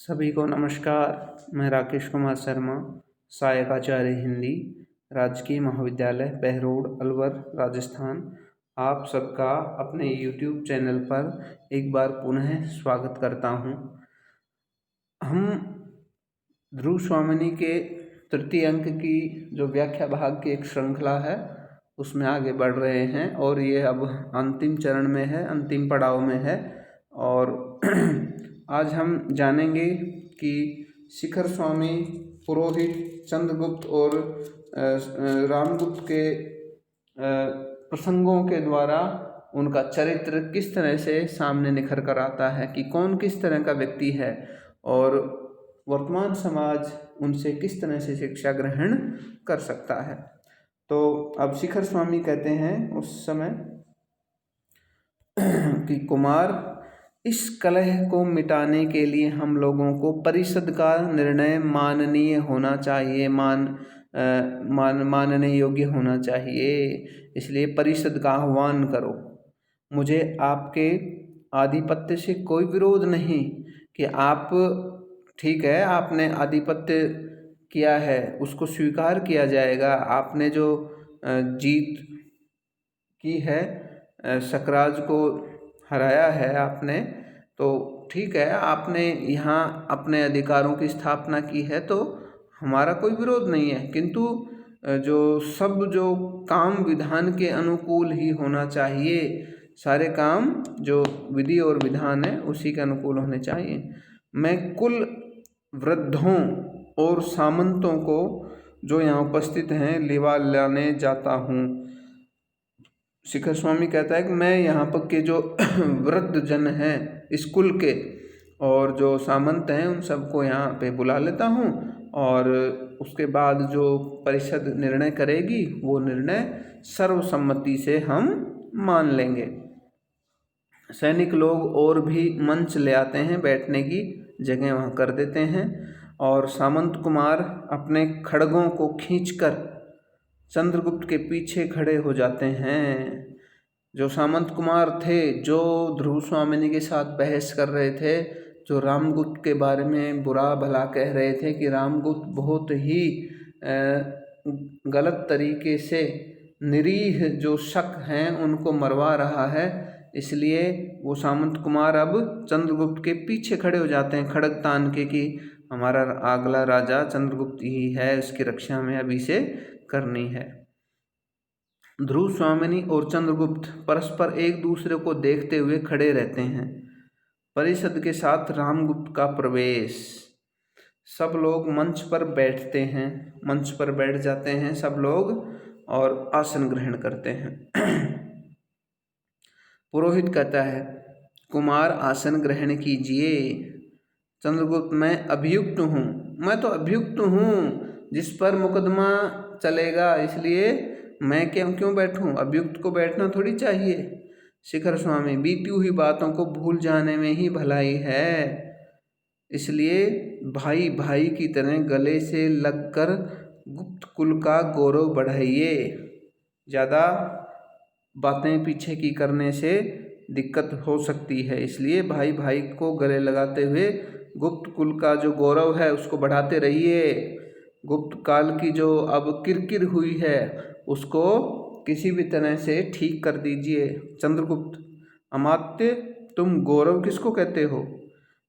सभी को नमस्कार। मैं राकेश कुमार शर्मा, सहायक आचार्य हिंदी, राजकीय महाविद्यालय बहरोड, अलवर, राजस्थान। आप सबका अपने YouTube चैनल पर एक बार पुनः स्वागत करता हूं। हम ध्रुव स्वामिनी के तृतीय अंक की जो व्याख्या भाग की एक श्रृंखला है उसमें आगे बढ़ रहे हैं और ये अब अंतिम चरण में है, अंतिम पड़ाव में है। और आज हम जानेंगे कि शिखर स्वामी, पुरोहित, चंद्रगुप्त और रामगुप्त के प्रसंगों के द्वारा उनका चरित्र किस तरह से सामने निखर कर आता है कि कौन किस तरह का व्यक्ति है और वर्तमान समाज उनसे किस तरह से शिक्षा ग्रहण कर सकता है। तो अब शिखर स्वामी कहते हैं उस समय कि कुमार, इस कलह को मिटाने के लिए हम लोगों को परिषद का निर्णय माननीय होना चाहिए, मानने योग्य होना चाहिए। इसलिए परिषद का आह्वान करो। मुझे आपके आधिपत्य से कोई विरोध नहीं कि आप, ठीक है, आपने आधिपत्य किया है उसको स्वीकार किया जाएगा। आपने जो जीत की है, सकराज को हराया है आपने, तो ठीक है, आपने यहाँ अपने अधिकारों की स्थापना की है तो हमारा कोई विरोध नहीं है। किंतु जो काम विधान के अनुकूल ही होना चाहिए, सारे काम जो विधि और विधान है उसी के अनुकूल होने चाहिए। मैं कुल वृद्धों और सामंतों को जो यहाँ उपस्थित हैं लिवा लाने जाता हूँ। शिखर स्वामी कहता है कि मैं यहाँ पर के जो वृद्ध जन हैं इस कुल के और जो सामंत हैं उन सबको यहाँ पे बुला लेता हूँ और उसके बाद जो परिषद निर्णय करेगी वो निर्णय सर्वसम्मति से हम मान लेंगे। सैनिक लोग और भी मंच ले आते हैं, बैठने की जगह वहाँ कर देते हैं और सामंत कुमार अपने खड्गों को खींचकर चंद्रगुप्त के पीछे खड़े हो जाते हैं। जो सामंत कुमार थे, जो ध्रुव स्वामिनी के साथ बहस कर रहे थे, जो रामगुप्त के बारे में बुरा भला कह रहे थे कि रामगुप्त बहुत ही गलत तरीके से निरीह जो शक हैं उनको मरवा रहा है, इसलिए वो सामंत कुमार अब चंद्रगुप्त के पीछे खड़े हो जाते हैं खड्ग तान के कि हमारा अगला राजा चंद्रगुप्त ही है, इसकी रक्षा हमें अभी से करनी है। ध्रुव स्वामिनी और चंद्रगुप्त परस्पर एक दूसरे को देखते हुए खड़े रहते हैं। परिषद के साथ रामगुप्त का प्रवेश। सब लोग मंच पर बैठते हैं, मंच पर बैठ जाते हैं सब लोग और आसन ग्रहण करते हैं। पुरोहित कहता है, कुमार आसन ग्रहण कीजिए। चंद्रगुप्त, मैं अभियुक्त हूँ, मैं तो अभियुक्त हूँ, जिस पर मुकदमा चलेगा, इसलिए मैं क्यों बैठूं? अभियुक्त को बैठना थोड़ी चाहिए। शिखर स्वामी, बीती हुई बातों को भूल जाने में ही भलाई है, इसलिए भाई भाई की तरह गले से लगकर गुप्त कुल का गौरव बढ़ाइए। ज़्यादा बातें पीछे की करने से दिक्कत हो सकती है, इसलिए भाई भाई को गले लगाते हुए गुप्त कुल का जो गौरव है उसको बढ़ाते रहिए। गुप्त काल की जो अब किरकिर हुई है उसको किसी भी तरह से ठीक कर दीजिए। चंद्रगुप्त, अमात्य, तुम गौरव किसको कहते हो?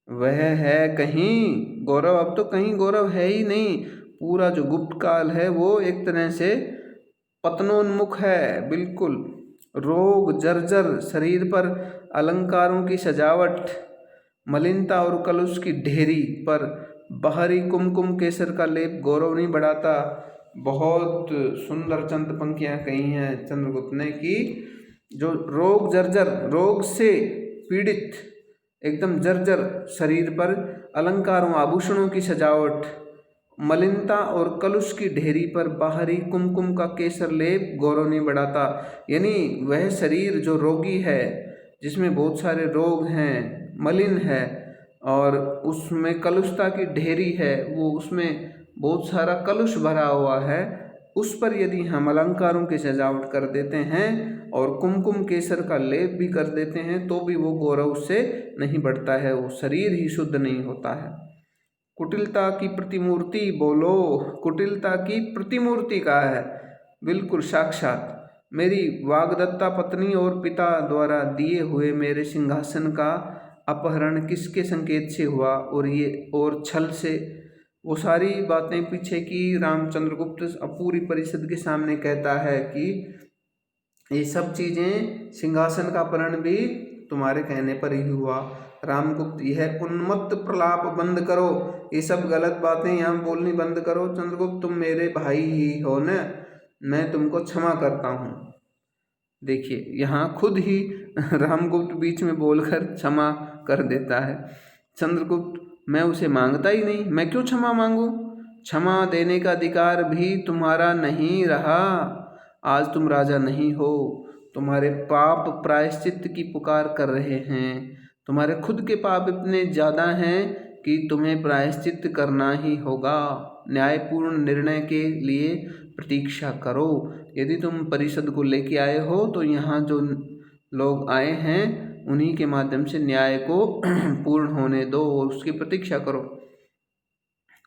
वह है कहीं गौरव, अब तो कहीं गौरव है ही नहीं। पूरा जो गुप्त काल है वो एक तरह से पतनोन्मुख है, बिल्कुल। रोग जर्जर शरीर पर अलंकारों की सजावट, मलिनता और कलुष की ढेरी पर बाहरी कुमकुम केसर का लेप गौरव नहीं बढ़ाता। बहुत सुंदर चंद पंक्तियाँ कही हैं चंद्रगुप्त ने कि जो रोग जर्जर, रोग से पीड़ित, एकदम जर्जर शरीर पर अलंकारों आभूषणों की सजावट, मलिनता और कलुष की ढेरी पर बाहरी कुमकुम का केसर लेप गौरव नहीं बढ़ाता। यानी वह शरीर जो रोगी है, जिसमें बहुत सारे रोग हैं, मलिन है और उसमें कलुषता की ढेरी है, वो उसमें बहुत सारा कलुष भरा हुआ है, उस पर यदि हम अलंकारों की सजावट कर देते हैं और कुमकुम केसर का लेप भी कर देते हैं तो भी वो गौरव से नहीं बढ़ता है, वो शरीर ही शुद्ध नहीं होता है। कुटिलता की प्रतिमूर्ति, बोलो कुटिलता की प्रतिमूर्ति कहा है, बिल्कुल साक्षात मेरी वाग्दत्ता पत्नी और पिता द्वारा दिए हुए मेरे सिंहासन का अपहरण किसके संकेत से हुआ, और छल से। वो सारी बातें पीछे की रामचंद्र गुप्त पूरी परिषद के सामने कहता है कि ये सब चीज़ें, सिंहासन का अपहरण भी तुम्हारे कहने पर ही हुआ। रामगुप्त, यह उन्मत्त प्रलाप बंद करो, ये सब गलत बातें यहाँ बोलनी बंद करो। चंद्रगुप्त, तुम मेरे भाई ही हो न, मैं तुमको क्षमा करता हूँ। देखिए यहाँ खुद ही रामगुप्त बीच में बोलकर क्षमा कर देता है। चंद्रगुप्त, मैं उसे मांगता ही नहीं, मैं क्यों क्षमा मांगू? क्षमा देने का अधिकार भी तुम्हारा नहीं रहा। आज तुम राजा नहीं हो, तुम्हारे पाप प्रायश्चित की पुकार कर रहे हैं। तुम्हारे खुद के पाप इतने ज़्यादा हैं कि तुम्हें प्रायश्चित करना ही होगा। न्यायपूर्ण निर्णय के लिए प्रतीक्षा करो। यदि तुम परिषद को लेके आए हो तो यहाँ जो लोग आए हैं उन्हीं के माध्यम से न्याय को पूर्ण होने दो और उसकी प्रतीक्षा करो।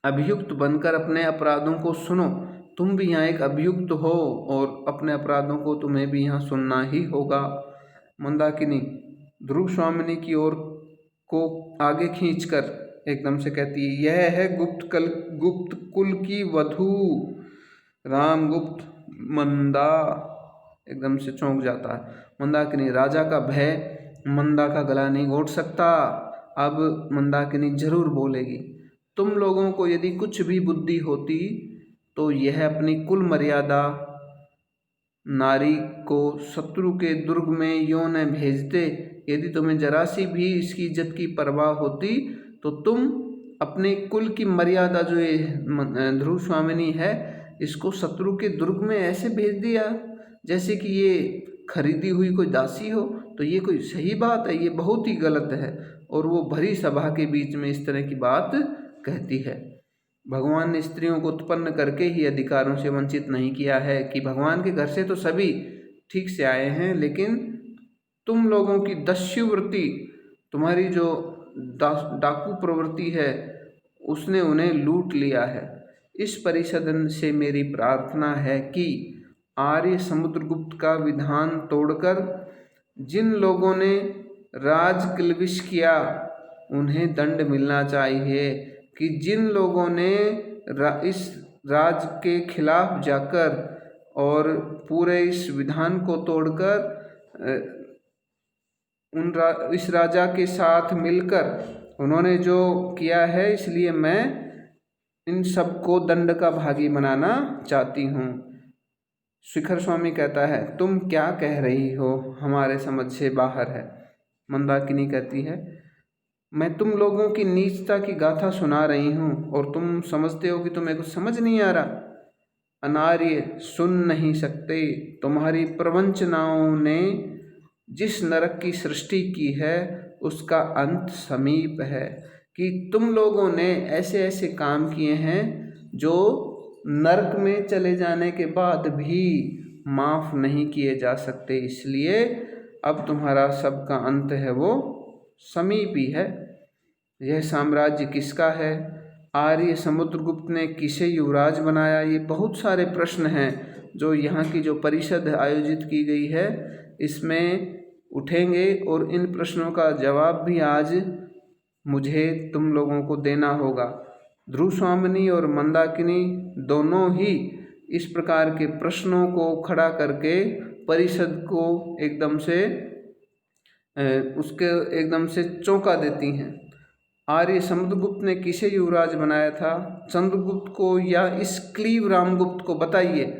अभियुक्त बनकर अपने अपराधों को सुनो। तुम भी यहाँ एक अभियुक्त हो और अपने अपराधों को तुम्हें भी यहाँ सुनना ही होगा। मंदाकिनी ध्रुव स्वामिनी की ओर को आगे खींचकर एकदम से कहती है, यह है गुप्त कुल की वधू। रामगुप्त मंदा एकदम से चौंक जाता है। मंदाकिनी, राजा का भय मंदा का गला नहीं घोट सकता। अब मंदाकिनी जरूर बोलेगी, तुम लोगों को यदि कुछ भी बुद्धि होती तो यह अपनी कुल मर्यादा नारी को शत्रु के दुर्ग में यूं न भेजते। यदि तुम्हें जरा सी भी इसकी इज्जत की परवाह होती तो तुम अपने कुल की मर्यादा जो ये ध्रुव स्वामिनी है इसको शत्रु के दुर्ग में ऐसे भेज दिया जैसे कि ये खरीदी हुई कोई दासी हो। तो ये कोई सही बात है? ये बहुत ही गलत है। और वो भरी सभा के बीच में इस तरह की बात कहती है। भगवान ने स्त्रियों को उत्पन्न करके ही अधिकारों से वंचित नहीं किया है कि भगवान के घर से तो सभी ठीक से आए हैं, लेकिन तुम लोगों की दस्युवृत्ति, तुम्हारी जो डाकू प्रवृत्ति है उसने उन्हें लूट लिया है। इस परिषद से मेरी प्रार्थना है कि आर्य समुद्रगुप्त का विधान तोड़कर जिन लोगों ने राज क्लिविश किया उन्हें दंड मिलना चाहिए, कि जिन लोगों ने इस राज के खिलाफ जाकर और पूरे इस विधान को तोड़कर इस राजा के साथ मिलकर उन्होंने जो किया है, इसलिए मैं इन सबको दंड का भागी बनाना चाहती हूँ। शिखर स्वामी कहता है, तुम क्या कह रही हो, हमारे समझ से बाहर है। मंदाकिनी कहती है, मैं तुम लोगों की नीचता की गाथा सुना रही हूँ और तुम समझते हो कि तुम्हें कुछ समझ नहीं आ रहा। अनार्य सुन नहीं सकते। तुम्हारी प्रवंचनाओं ने जिस नरक की सृष्टि की है उसका अंत समीप है, कि तुम लोगों ने ऐसे ऐसे काम किए हैं जो नरक में चले जाने के बाद भी माफ़ नहीं किए जा सकते। इसलिए अब तुम्हारा सबका अंत है वो समीप ही है। यह साम्राज्य किसका है? आर्य समुद्रगुप्त ने किसे युवराज बनाया? ये बहुत सारे प्रश्न हैं जो यहाँ की जो परिषद आयोजित की गई है इसमें उठेंगे, और इन प्रश्नों का जवाब भी आज मुझे तुम लोगों को देना होगा। ध्रुव स्वामिनी और मंदाकिनी दोनों ही इस प्रकार के प्रश्नों को खड़ा करके परिषद को एकदम से चौंका देती हैं। आर्य समुद्रगुप्त ने किसे युवराज बनाया था? चंद्रगुप्त को या इस क्लीव रामगुप्त को? बताइए,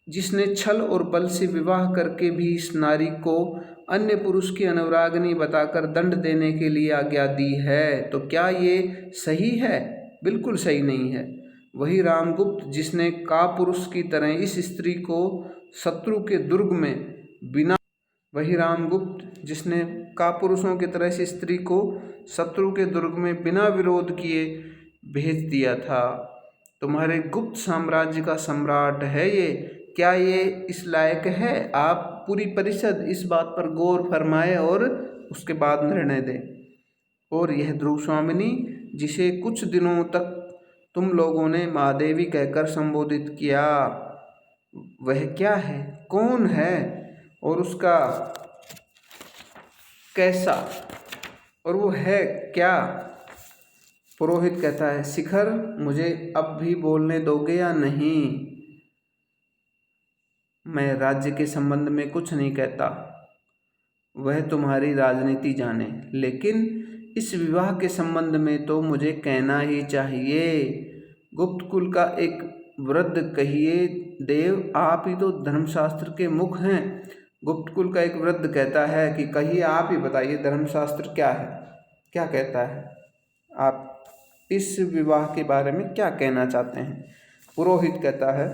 जिसने छल और बल से विवाह करके भी इस नारी को अन्य पुरुष की अनुरागनी बताकर दंड देने के लिए आज्ञा दी है। तो क्या ये सही है? बिल्कुल सही नहीं है। वही रामगुप्त जिसने कापुरुष की तरह इस स्त्री को शत्रु के दुर्ग में बिना वही रामगुप्त जिसने कापुरुषों की तरह इस स्त्री को शत्रु के दुर्ग में बिना विरोध किए भेज दिया था। तुम्हारे गुप्त साम्राज्य का सम्राट है ये। क्या ये इस लायक है? आप पूरी परिषद इस बात पर गौर फरमाए और उसके बाद निर्णय दें। और यह ध्रुव स्वामिनी जिसे कुछ दिनों तक तुम लोगों ने महादेवी कहकर संबोधित किया, वह क्या है, कौन है और उसका कैसा, और वो है क्या? पुरोहित कहता है, शिखर, मुझे अब भी बोलने दोगे या नहीं? मैं राज्य के संबंध में कुछ नहीं कहता, वह तुम्हारी राजनीति जाने, लेकिन इस विवाह के संबंध में तो मुझे कहना ही चाहिए। गुप्त कुल का एक वृद्ध कहिए, देव आप ही तो धर्मशास्त्र के मुख हैं। गुप्त कुल का एक वृद्ध कहता है कि कहिए, आप ही बताइए धर्मशास्त्र क्या है, क्या कहता है, आप इस विवाह के बारे में क्या कहना चाहते हैं? पुरोहित कहता है,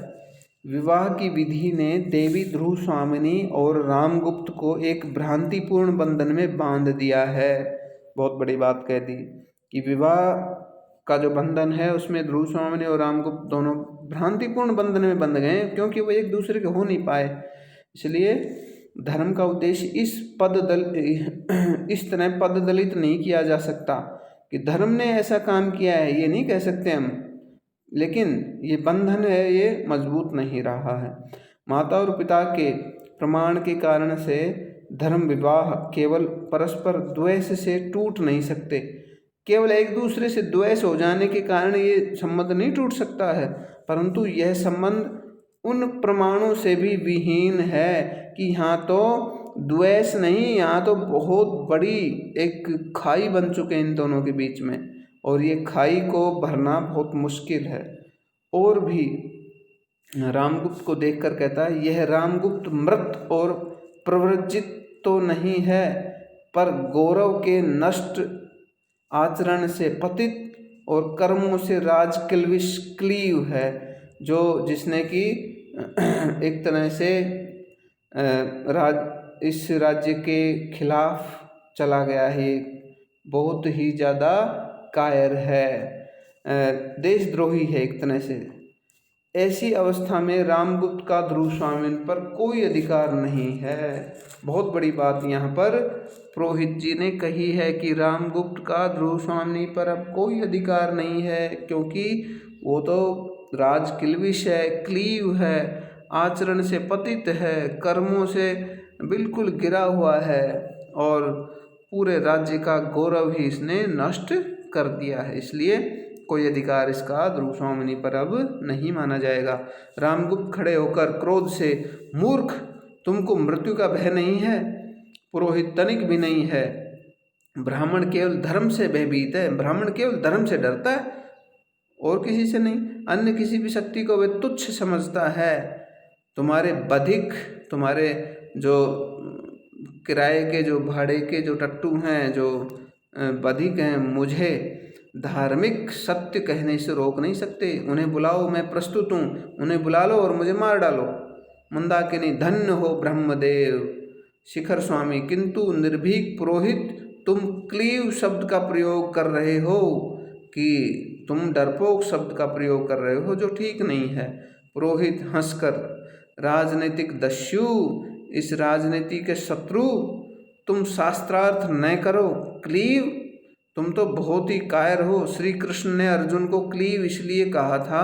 विवाह की विधि ने देवी ध्रुव स्वामिनी और रामगुप्त को एक भ्रांतिपूर्ण बंधन में बांध दिया है। बहुत बड़ी बात कह दी कि विवाह का जो बंधन है उसमें ध्रुव स्वामिनी और रामगुप्त दोनों भ्रांतिपूर्ण बंधन में बंध गए, क्योंकि वो एक दूसरे के हो नहीं पाए। इसलिए धर्म का उद्देश्य इस तरह पद दलित नहीं किया जा सकता कि धर्म ने ऐसा काम किया है, ये नहीं कह सकते हम, लेकिन ये बंधन है, ये मजबूत नहीं रहा है। माता और पिता के प्रमाण के कारण से धर्म विवाह केवल परस्पर द्वेष से टूट नहीं सकते। केवल एक दूसरे से द्वेष हो जाने के कारण ये संबंध नहीं टूट सकता है, परंतु यह संबंध उन प्रमाणों से भी विहीन है कि यहाँ तो द्वेष नहीं, यहाँ तो बहुत बड़ी एक खाई बन चुके हैं इन दोनों के बीच में, और ये खाई को भरना बहुत मुश्किल है। और भी रामगुप्त को देखकर कहता है, यह रामगुप्त मृत और प्रव्रजित तो नहीं है, पर गौरव के नष्ट आचरण से पतित और कर्मों से राजकिल्विश क्लीव है, जो जिसने कि एक तरह से इस राज्य के खिलाफ चला गया है, बहुत ही ज़्यादा कायर है, देशद्रोही है एक तरह से। ऐसी अवस्था में रामगुप्त का ध्रुव स्वामिन पर कोई अधिकार नहीं है। बहुत बड़ी बात यहाँ पर पुरोहित जी ने कही है कि रामगुप्त का ध्रुव स्वामिनी पर अब कोई अधिकार नहीं है, क्योंकि वो तो राजकिल्विश है, क्लीव है, आचरण से पतित है, कर्मों से बिल्कुल गिरा हुआ है, और पूरे राज्य का गौरव ही इसने नष्ट कर दिया है। इसलिए कोई अधिकार इसका ध्रुव स्वामिनी पर अब नहीं माना जाएगा। रामगुप्त खड़े होकर क्रोध से, मूर्ख, तुमको मृत्यु का भय नहीं है? पुरोहित, तनिक भी नहीं है। ब्राह्मण केवल धर्म से भयभीत है, ब्राह्मण केवल धर्म से डरता है और किसी से नहीं। अन्य किसी भी शक्ति को वह तुच्छ समझता है। तुम्हारे बधिक, तुम्हारे जो किराए के, जो भाड़े के जो टट्टू हैं, जो बधिक हैं, मुझे धार्मिक सत्य कहने से रोक नहीं सकते। उन्हें बुलाओ, मैं प्रस्तुत हूँ, उन्हें बुला लो और मुझे मार डालो। मंदाकिनी, धन्य हो ब्रह्मदेव। शिखर स्वामी, किंतु निर्भीक पुरोहित, तुम क्लीव शब्द का प्रयोग कर रहे हो, कि तुम डरपोक शब्द का प्रयोग कर रहे हो, जो ठीक नहीं है। पुरोहित हंसकर, राजनीतिक दस्यु, इस राजनीति के शत्रु, तुम शास्त्रार्थ न करो। क्लीव, तुम तो बहुत ही कायर हो। श्री कृष्ण ने अर्जुन को क्लीव इसलिए कहा था,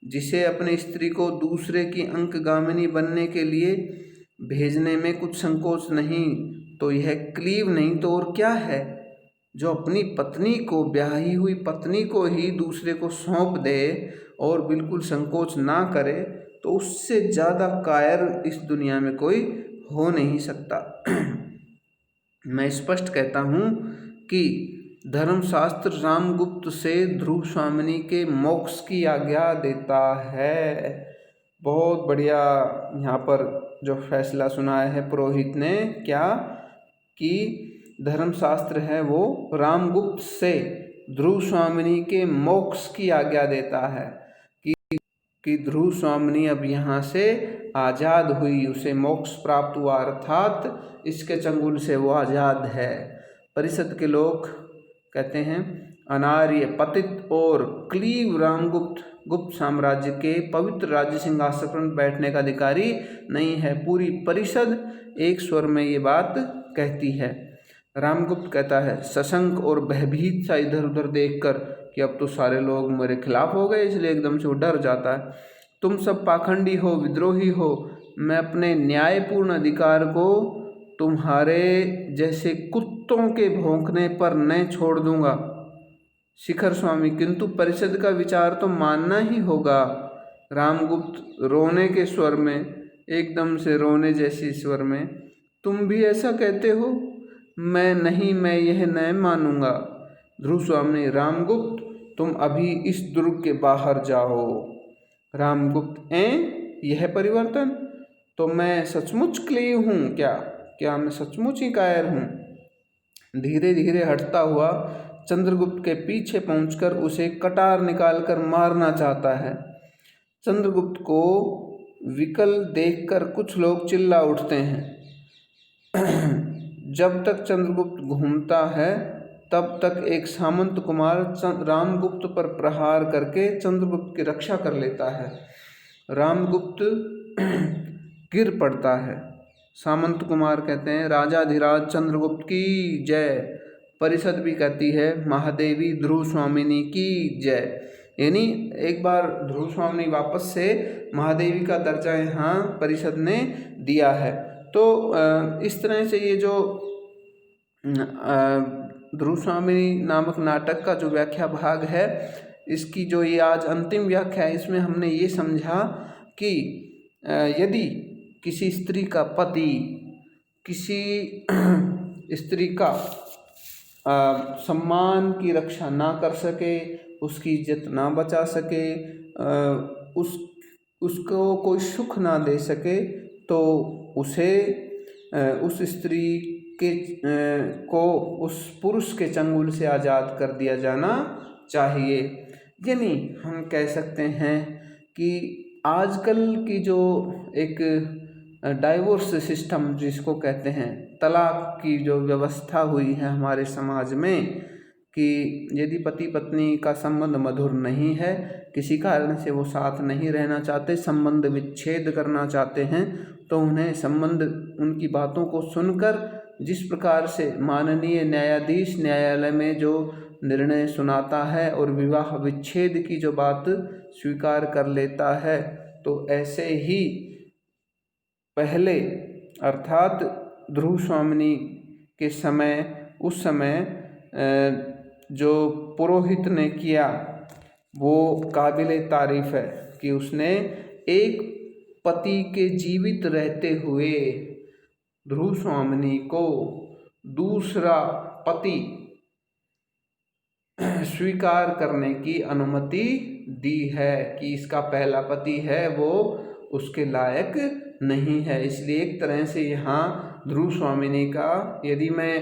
जिसे अपनी स्त्री को दूसरे की अंकगामिनी बनने के लिए भेजने में कुछ संकोच नहीं, तो यह क्लीव नहीं तो और क्या है? जो अपनी पत्नी को, ब्याही हुई पत्नी को ही दूसरे को सौंप दे और बिल्कुल संकोच ना करे, तो उससे ज़्यादा कायर इस दुनिया में कोई हो नहीं सकता। मैं स्पष्ट कहता हूँ कि धर्मशास्त्र रामगुप्त से ध्रुव स्वामिनी के मोक्ष की आज्ञा देता है। बहुत बढ़िया यहाँ पर जो फैसला सुनाया है पुरोहित ने, क्या कि धर्मशास्त्र है वो रामगुप्त से ध्रुव स्वामिनी के मोक्ष की आज्ञा देता है, कि ध्रुव स्वामिनी अब यहाँ से आज़ाद हुई, उसे मोक्ष प्राप्त हुआ, अर्थात इसके चंगुल से वो आज़ाद है। परिषद के लोग कहते हैं, अनार्य, पतित और क्लीव रामगुप्त गुप्त साम्राज्य के पवित्र राज्य सिंहासन पर बैठने का अधिकारी नहीं है। पूरी परिषद एक स्वर में ये बात कहती है। रामगुप्त कहता है सशंक और भयभीत सा इधर उधर देखकर कि अब तो सारे लोग मेरे खिलाफ हो गए, इसलिए एकदम से वो डर जाता है। तुम सब पाखंडी हो, विद्रोही हो, मैं अपने न्यायपूर्ण अधिकार को तुम्हारे जैसे कुत्तों के भौंकने पर न छोड़ दूंगा। शिखर स्वामी, किंतु परिषद का विचार तो मानना ही होगा। रामगुप्त रोने के स्वर में, एकदम से रोने जैसी स्वर में, तुम भी ऐसा कहते हो? मैं नहीं, मैं यह न मानूंगा। ध्रुव स्वामी, रामगुप्त तुम अभी इस दुर्ग के बाहर जाओ। रामगुप्त, यह परिवर्तन? तो मैं सचमुच क्लेव हूँ क्या? क्या मैं सचमुच ही कायर हूँ? धीरे धीरे हटता हुआ चंद्रगुप्त के पीछे पहुंचकर उसे कटार निकालकर मारना चाहता है। चंद्रगुप्त को विकल देखकर कुछ लोग चिल्ला उठते हैं। जब तक चंद्रगुप्त घूमता है तब तक एक सामंत कुमार रामगुप्त पर प्रहार करके चंद्रगुप्त की रक्षा कर लेता है। रामगुप्त गिर पड़ता है। सामंत कुमार कहते हैं, राजाधिराज चंद्रगुप्त की जय। परिषद भी कहती है, महादेवी ध्रुव स्वामिनी की जय। यानी एक बार ध्रुव स्वामिनी वापस से महादेवी का दर्जा यहाँ परिषद ने दिया है। तो इस तरह से ये जो ध्रुव स्वामिनी नामक नाटक का जो व्याख्या भाग है, इसकी जो ये आज अंतिम व्याख्या है, इसमें हमने ये समझा कि यदि किसी स्त्री का पति किसी स्त्री का सम्मान की रक्षा ना कर सके, उसकी इज्जत ना बचा सके, उसको कोई सुख ना दे सके, तो उसे उस स्त्री के को उस पुरुष के चंगुल से आज़ाद कर दिया जाना चाहिए। यानी हम कह सकते हैं कि आजकल की जो एक डाइवोर्स सिस्टम जिसको कहते हैं, तलाक की जो व्यवस्था हुई है हमारे समाज में, कि यदि पति पत्नी का संबंध मधुर नहीं है, किसी कारण से वो साथ नहीं रहना चाहते, संबंध विच्छेद करना चाहते हैं, तो उन्हें संबंध उनकी बातों को सुनकर जिस प्रकार से माननीय न्यायाधीश न्यायालय में जो निर्णय सुनाता है और विवाह विच्छेद की जो बात स्वीकार कर लेता है, तो ऐसे ही पहले अर्थात ध्रुव स्वामिनी के समय, उस समय जो पुरोहित ने किया वो काबिले तारीफ है कि उसने एक पति के जीवित रहते हुए ध्रुव स्वामिनी को दूसरा पति स्वीकार करने की अनुमति दी है कि इसका पहला पति है वो उसके लायक नहीं है। इसलिए एक तरह से यहाँ ध्रुव स्वामिनी का, यदि मैं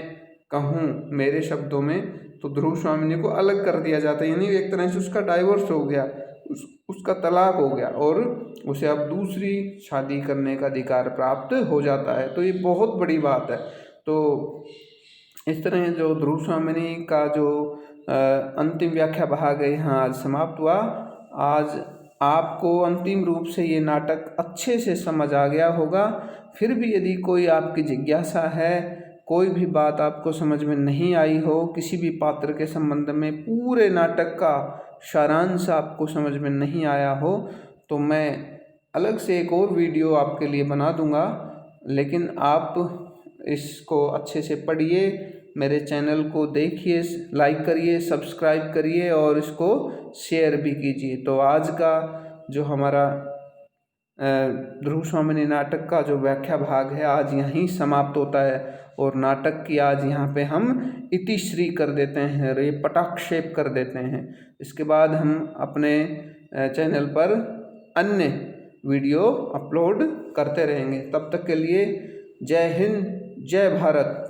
कहूँ मेरे शब्दों में, तो ध्रुव स्वामिनी को अलग कर दिया जाता है। यानी एक तरह से उसका डाइवोर्स हो गया, उसका तलाक हो गया और उसे अब दूसरी शादी करने का अधिकार प्राप्त हो जाता है। तो ये बहुत बड़ी बात है। तो इस तरह जो ध्रुव स्वामिनी का जो अंतिम व्याख्या भाग है यहाँ आज समाप्त हुआ। आज आपको अंतिम रूप से ये नाटक अच्छे से समझ आ गया होगा। फिर भी यदि कोई आपकी जिज्ञासा है, कोई भी बात आपको समझ में नहीं आई हो, किसी भी पात्र के संबंध में पूरे नाटक का सारांश आपको समझ में नहीं आया हो, तो मैं अलग से एक और वीडियो आपके लिए बना दूंगा। लेकिन आप इसको अच्छे से पढ़िए, मेरे चैनल को देखिए, लाइक करिए, सब्सक्राइब करिए और इसको शेयर भी कीजिए। तो आज का जो हमारा ध्रुव स्वामिनी नाटक का जो व्याख्या भाग है आज यहीं समाप्त होता है और नाटक की आज यहाँ पे हम इतिश्री कर देते हैं, रे पटाक्षेप कर देते हैं। इसके बाद हम अपने चैनल पर अन्य वीडियो अपलोड करते रहेंगे। तब तक के लिए जय हिंद, जय भारत।